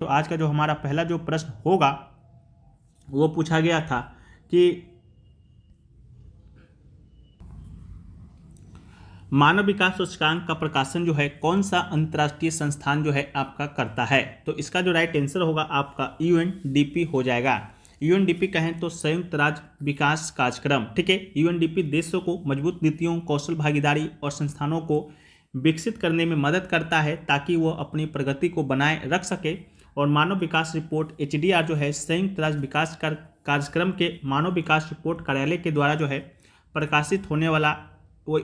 तो आज का जो हमारा पहला जो प्रश्न होगा वो पूछा गया था कि मानव विकास सूचकांक का प्रकाशन जो है कौन सा अंतर्राष्ट्रीय संस्थान जो है आपका करता है। तो इसका जो राइट आंसर होगा आपका यूएनडीपी हो जाएगा। यूएनडीपी कहें तो संयुक्त राज्य विकास कार्यक्रम, ठीक है। यूएनडीपी देशों को मजबूत नीतियों, कौशल भागीदारी और संस्थानों को विकसित करने में मदद करता है ताकि वो अपनी प्रगति को बनाए रख सके। और मानव विकास रिपोर्ट एचडीआर जो है संयुक्त राज्य विकास कार्यक्रम के मानव विकास रिपोर्ट कार्यालय के द्वारा जो है प्रकाशित होने वाला वो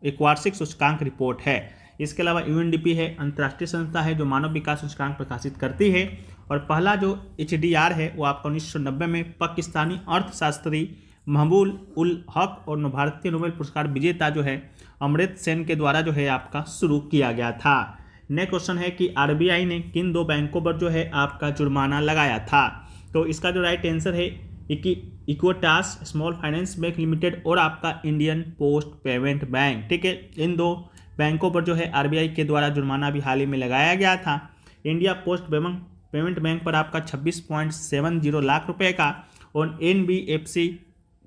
एक वार्षिक सूचकांक रिपोर्ट है। इसके अलावा यूएनडीपी है अंतर्राष्ट्रीय संस्था है जो मानव विकास सूचकांक प्रकाशित करती है। और पहला जो एचडीआर है वो आपका 1990 में पाकिस्तानी अर्थशास्त्री महबूब उल हक और भारतीय नोबेल पुरस्कार विजेता जो है अमर्त्य सेन के द्वारा जो है आपका शुरू किया गया था। नेक्स्ट क्वेश्चन है कि आरबीआई ने किन दो बैंकों पर जो है आपका जुर्माना लगाया था। तो इसका जो राइट आंसर है Equitas small finance bank limited और आपका इंडियन पोस्ट पेमेंट बैंक, ठीक है। इन दो बैंकों पर जो है आरबीआई के द्वारा जुर्माना भी हाल ही में लगाया गया था। इंडिया पोस्ट पेमेंट बैंक पर आपका 26.70 लाख रुपए का और एनबीएफसी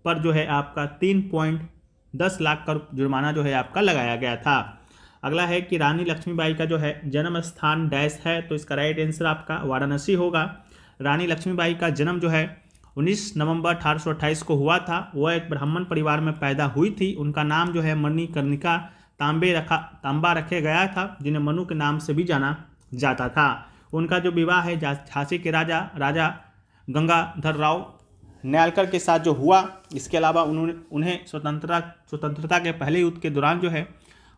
पर जो है आपका 3.10 लाख का जुर्माना जो है आपका लगाया गया था। अगला है कि रानी लक्ष्मीबाई का जो है जन्म स्थान डैश है। तो इसका राइट आंसर आपका वाराणसी होगा। रानी लक्ष्मीबाई का जन्म जो है 19 नवंबर 1828 को हुआ था। वह एक ब्राह्मण परिवार में पैदा हुई थी। उनका नाम जो है मणिकर्णिका तांबा रखे गया था, जिन्हें मनु के नाम से भी जाना जाता था। उनका जो विवाह है झांसी के राजा गंगाधर राव न्यालकर के साथ जो हुआ। इसके अलावा उन्हें स्वतंत्रता के पहले युद्ध के दौरान जो है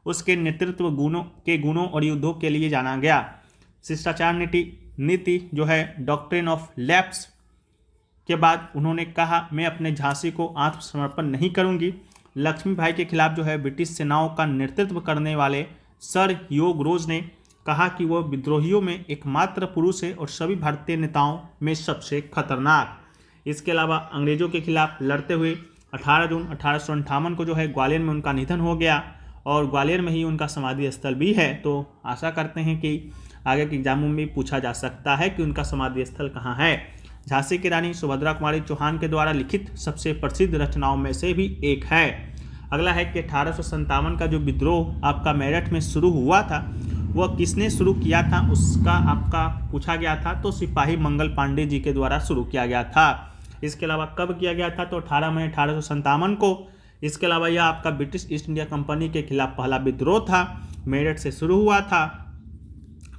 उसके नेतृत्व गुणों और युद्धों के लिए जाना गया। शिष्टाचार नीति जो है डॉक्ट्रिन ऑफ लैप्स के बाद उन्होंने कहा मैं अपने झांसी को आत्मसमर्पण नहीं करूंगी। लक्ष्मीबाई के खिलाफ जो है ब्रिटिश सेनाओं का नेतृत्व करने वाले सर योग रोज ने कहा कि वह विद्रोहियों में एकमात्र पुरुष है और सभी भारतीय नेताओं में सबसे खतरनाक। इसके अलावा अंग्रेजों के खिलाफ लड़ते हुए 18 जून 1858 को जो है ग्वालियर में उनका निधन हो गया और ग्वालियर में ही उनका समाधि स्थल भी है। तो आशा करते हैं कि आगे के एग्जामों में पूछा जा सकता है कि उनका समाधि स्थल कहाँ है। झांसी की रानी सुभद्रा कुमारी चौहान के द्वारा लिखित सबसे प्रसिद्ध रचनाओं में से भी एक है। अगला है कि 1857 का जो विद्रोह आपका मेरठ में शुरू हुआ था वह किसने शुरू किया था, उसका आपका पूछा गया था। तो सिपाही मंगल पांडे जी के द्वारा शुरू किया गया था। इसके अलावा कब किया गया था, तो 18 मई 1857 को। इसके अलावा यह आपका ब्रिटिश ईस्ट इंडिया कंपनी के खिलाफ पहला विद्रोह था, मेरठ से शुरू हुआ था।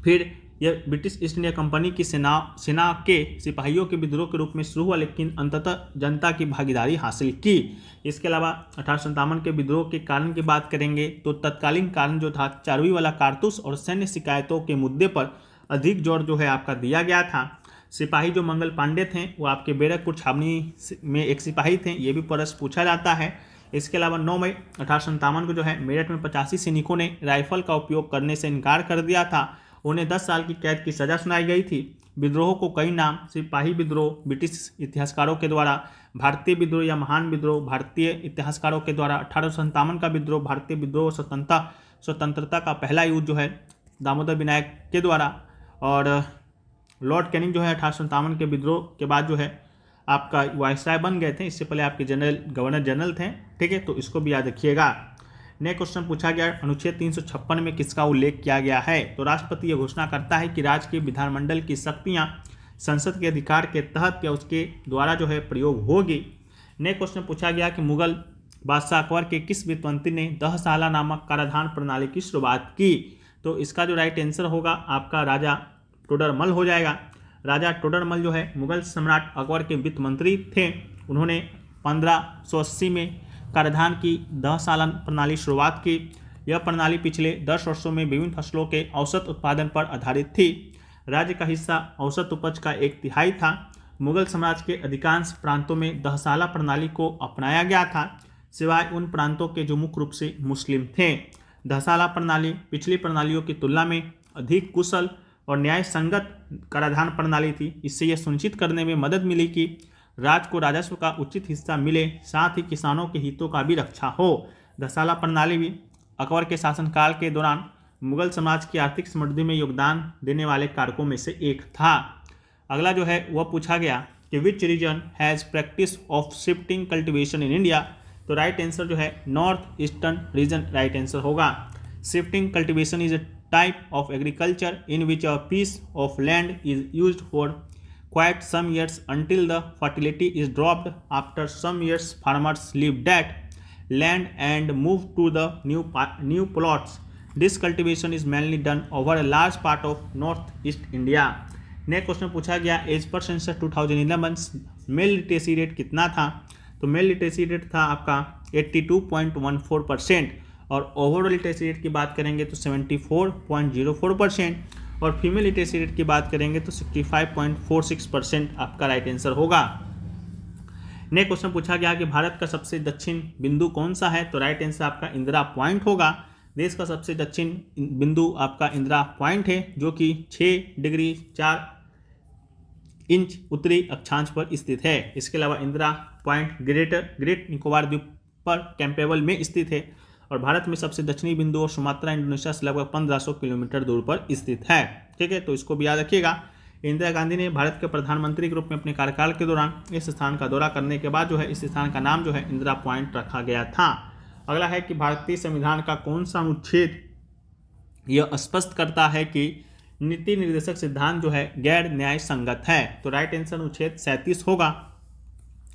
फिर यह ब्रिटिश ईस्ट इंडिया कंपनी की सेना के सिपाहियों के विद्रोह के रूप में शुरू हुआ, लेकिन अंततः जनता की भागीदारी हासिल की। इसके अलावा 1857 के विद्रोह के कारण की बात करेंगे तो तत्कालीन कारण जो था चर्बी वाला कारतूस और सैन्य शिकायतों के मुद्दे पर अधिक जोर जो है आपका दिया गया था। सिपाही जो मंगल पांडे थे वो आपके बैरकपुर छावनी में एक सिपाही थे, ये भी प्रश्न पूछा जाता है। इसके अलावा 9 मई 1857 को जो है मेरठ में 85 सैनिकों ने राइफल का उपयोग करने से इनकार कर दिया था। उन्हें 10 साल की कैद की सजा सुनाई गई थी। विद्रोह को कई नाम सिपाही विद्रोह ब्रिटिश इतिहासकारों के द्वारा, भारतीय विद्रोह या महान विद्रोह भारतीय इतिहासकारों के द्वारा, 1857 का विद्रोह भारतीय विद्रोह, स्वतंत्रता का पहला युद्ध जो है दामोदर विनायक के द्वारा, और लॉर्ड कैनिंग जो है 1857 के विद्रोह के बाद जो है आपका वायसराय बन गए थे। इससे पहले आपके गवर्नर जनरल थे, ठीक है। तो इसको भी याद रखिएगा। नेक्स्ट क्वेश्चन पूछा गया अनुच्छेद 356 में किसका उल्लेख किया गया है। तो राष्ट्रपति यह घोषणा करता है कि राज्य के विधानमंडल की शक्तियां संसद के अधिकार के तहत या उसके द्वारा जो है प्रयोग होगी। नेक्स्ट क्वेश्चन पूछा गया कि मुगल बादशाह अकबर के किस वित्तमंत्री ने 10 साला नामक कराधान प्रणाली की शुरुआत की। तो इसका जो राइट आंसर होगा आपका राजा टोडरमल हो जाएगा। राजा टोडरमल जो है मुगल सम्राट अकबर के वित्त मंत्री थे। उन्होंने 1580 में कराधान की 10 साला प्रणाली शुरुआत की। यह प्रणाली पिछले 10 वर्षों में विभिन्न फसलों के औसत उत्पादन पर आधारित थी। राज्य का हिस्सा औसत उपज का 1/3 था। मुगल साम्राज्य के अधिकांश प्रांतों में 10 साला प्रणाली को अपनाया गया था, सिवाय उन प्रांतों के जो मुख्य रूप से मुस्लिम थे। 10 साला प्रणाली पिछली प्रणालियों की तुलना में अधिक कुशल और न्याय संगत कराधान प्रणाली थी। इससे यह सुनिश्चित करने में मदद मिली कि राज्य को राजस्व का उचित हिस्सा मिले, साथ ही किसानों के हितों का भी रक्षा हो। 10 साला प्रणाली भी अकबर के शासनकाल के दौरान मुगल समाज की आर्थिक समृद्धि में योगदान देने वाले कारकों में से एक था। अगला जो है वह पूछा गया कि which region has practice of shifting cultivation in India, तो राइट आंसर जो है north eastern region right answer होगा। Shifting cultivation is a type of agriculture in which a piece of land is used for quite some years until the fertility is dropped. After some years, farmers leave that land and move to the new plots. This cultivation is mainly done over a large part of northeast India. Next question पूछा गया as per census 2011 mail literacy rate कितना था, तो mail literacy rate था आपका 82.14% और overall literacy rate की बात करेंगे तो 74.04% और फीमेल लिटरेसी रेट की बात करेंगे तो 65.46% आपका राइट आंसर होगा। नेक्स्ट क्वेश्चन पूछा गया कि भारत का सबसे दक्षिण बिंदु कौन सा है, तो राइट आंसर आपका इंदिरा पॉइंट होगा। देश का सबसे दक्षिण बिंदु आपका इंदिरा पॉइंट है जो कि 6 डिग्री 4 इंच उत्तरी अक्षांश पर स्थित है। इसके अलावा इंदिरा पॉइंट ग्रेट निकोबार द्वीप पर कैंपेबल में स्थित है और भारत में सबसे दक्षिणी बिंदु और सुमात्रा इंडोनेशिया से लगभग 1500 किलोमीटर दूर पर स्थित है। ठीक है, तो इसको भी याद रखिएगा। इंदिरा गांधी ने भारत के प्रधानमंत्री के रूप में अपने कार्यकाल के दौरान इस स्थान का दौरा करने के बाद जो है इस स्थान का नाम जो है इंदिरा पॉइंट रखा गया था। अगला है कि भारतीय संविधान का कौन सा अनुच्छेद यह स्पष्ट करता है कि नीति निर्देशक सिद्धांत जो है गैर न्याय संगत है, तो राइट आंसर अनुच्छेद 37 होगा।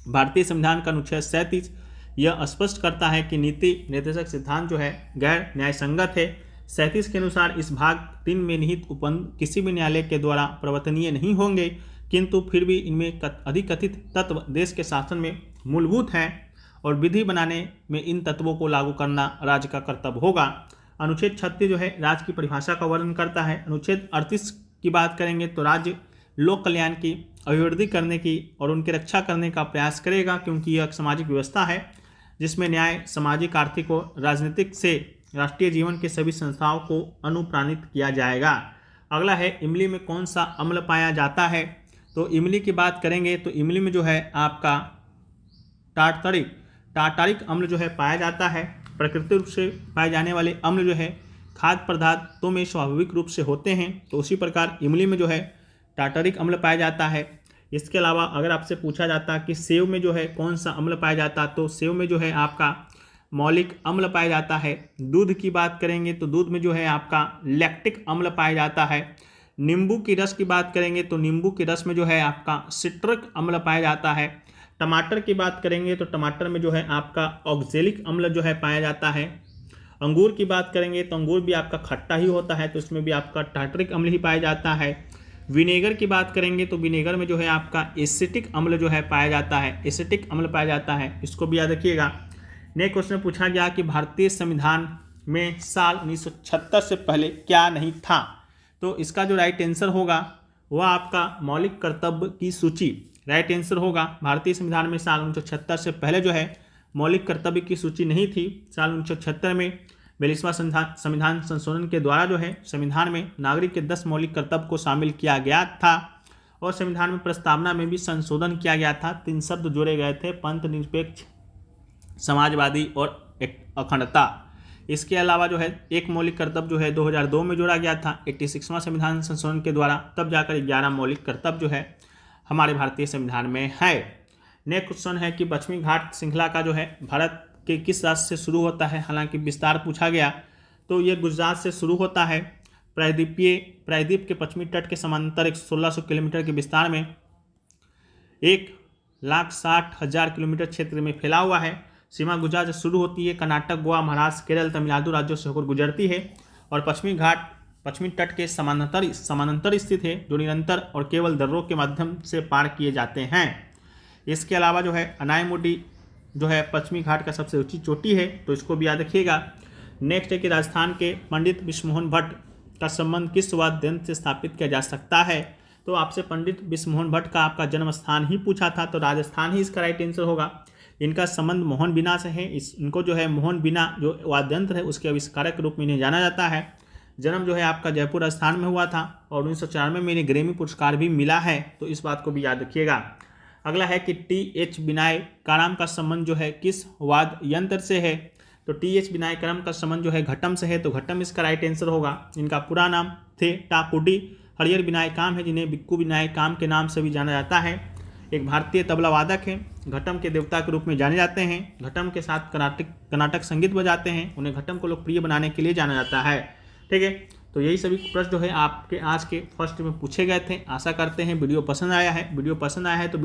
भारतीय संविधान का अनुच्छेद 37 यह स्पष्ट करता है कि नीति निर्देशक सिद्धांत जो है गैर न्याय संगत है। 37 के अनुसार इस भाग 3 में निहित उपबंध किसी भी न्यायालय के द्वारा प्रवर्तनीय नहीं होंगे, किंतु फिर भी इनमें अधिकथित तत्व देश के शासन में मूलभूत हैं और विधि बनाने में इन तत्वों को लागू करना राज्य का कर्तव्य होगा। अनुच्छेद 36 जो है राज्य की परिभाषा का वर्णन करता है। अनुच्छेद 38 की बात करेंगे तो राज्य लोक कल्याण की अभिवृद्धि करने की और उनकी रक्षा करने का प्रयास करेगा, क्योंकि यह एक सामाजिक व्यवस्था है जिसमें न्याय, सामाजिक, आर्थिक और राजनीतिक से राष्ट्रीय जीवन के सभी संस्थाओं को अनुप्राणित किया जाएगा। अगला है इमली में कौन सा अम्ल पाया जाता है, तो इमली की बात करेंगे तो इमली में जो है आपका टार्टारिक अम्ल जो है पाया जाता है। प्राकृतिक रूप से पाए जाने वाले अम्ल जो है खाद्य पदार्थों में स्वाभाविक रूप से होते हैं, तो उसी प्रकार इमली में जो है टार्टारिक अम्ल पाया जाता है। इसके अलावा अगर आपसे पूछा जाता कि सेव में जो है कौन सा अम्ल पाया जाता, तो सेव में जो है आपका मौलिक अम्ल पाया जाता है। दूध की बात करेंगे तो दूध में जो है आपका लैक्टिक अम्ल पाया जाता है। नींबू की रस की बात करेंगे तो नींबू के रस में जो है आपका सिट्रिक अम्ल पाया जाता है। टमाटर की बात करेंगे तो टमाटर में जो है आपका ऑक्जेलिक अम्ल जो है पाया जाता है। अंगूर की बात करेंगे तो अंगूर भी आपका खट्टा ही होता है, तो इसमें भी आपका टार्टरिक अम्ल ही पाया जाता है। विनेगर की बात करेंगे तो विनेगर में जो है आपका एसिटिक अम्ल जो है पाया जाता है, एसिटिक अम्ल पाया जाता है, इसको भी याद रखिएगा। नेक्स्ट क्वेश्चन पूछा गया कि भारतीय संविधान में साल 1976 से पहले क्या नहीं था, तो इसका जो राइट आंसर होगा वह आपका मौलिक कर्तव्य की सूची राइट आंसर होगा। भारतीय संविधान में साल 1976 से पहले जो है मौलिक कर्तव्य की सूची नहीं थी। साल 1976 में 42वां संविधान संशोधन के द्वारा जो है संविधान में नागरिक के 10 मौलिक कर्तव्य को शामिल किया गया था और संविधान में प्रस्तावना में भी संशोधन किया गया था। 3 शब्द जोड़े गए थे, पंथ निरपेक्ष, समाजवादी और अखंडता। इसके अलावा जो है एक मौलिक कर्तव्य जो है 2002 में जोड़ा गया था 86वां संविधान संशोधन के द्वारा, तब जाकर 11 मौलिक कर्तव्य जो है हमारे भारतीय संविधान में है। नेक्स्ट क्वेश्चन है कि पश्चिमी घाट श्रृंखला का जो है भारत के किस राज्य से शुरू होता है, हालांकि विस्तार पूछा गया तो ये गुजरात से शुरू होता है। प्रायद्वीप के पश्चिमी तट के समांतर 1600 किलोमीटर के विस्तार में 1,60,000 किलोमीटर क्षेत्र में फैला हुआ है। सीमा गुजरात से शुरू होती है, कर्नाटक, गोवा, महाराष्ट्र, केरल, तमिलनाडु राज्यों से होकर गुजरती है और पश्चिमी घाट पश्चिमी तट के समानांतर स्थित है, जो निरंतर और केवल दर्रों के माध्यम से पार किए जाते हैं। इसके अलावा जो है अनायमुडी जो है पश्चिमी घाट का सबसे ऊंची चोटी है, तो इसको भी याद रखिएगा। नेक्स्ट है कि राजस्थान के पंडित विश्वमोहन भट्ट का संबंध किस वाद्य यंत्र से स्थापित किया जा सकता है, तो आपसे पंडित विश्वमोहन भट्ट का आपका जन्म स्थान ही पूछा था, तो राजस्थान ही इसका राइट आंसर होगा। इनका संबंध मोहन बीना से है। इनको जो है मोहन बीना जो वाद्य यंत्र है उसके आविष्कारक के रूप में इन्हें जाना जाता है। जन्म जो है आपका जयपुर राजस्थान में हुआ था और 1994 में इन्हें ग्रैमी पुरस्कार भी मिला है, तो इस बात को भी याद रखिएगा। अगला है कि टी.एच. विनायकराम का संबंध जो है किस वाद्य यंत्र से है, तो टी.एच. विनायकराम का संबंध जो है घटम से है, तो घटम इसका राइट आंसर होगा। इनका पूरा नाम थे टाकुडी हरिहर विनायक काम है, जिन्हें बिक्कू विनायक काम के नाम से भी जाना जाता है। एक भारतीय तबला वादक हैं, घटम के देवता के रूप में जाने जाते हैं। घटम के साथ कर्नाटक संगीत बजाते हैं, उन्हें घटम को लोकप्रिय बनाने के लिए जाना जाता है। ठीक है, तो यही सभी प्रश्न जो है आपके आज के फर्स्ट में पूछे गए थे। आशा करते हैं वीडियो पसंद आया है। वीडियो पसंद आया है तो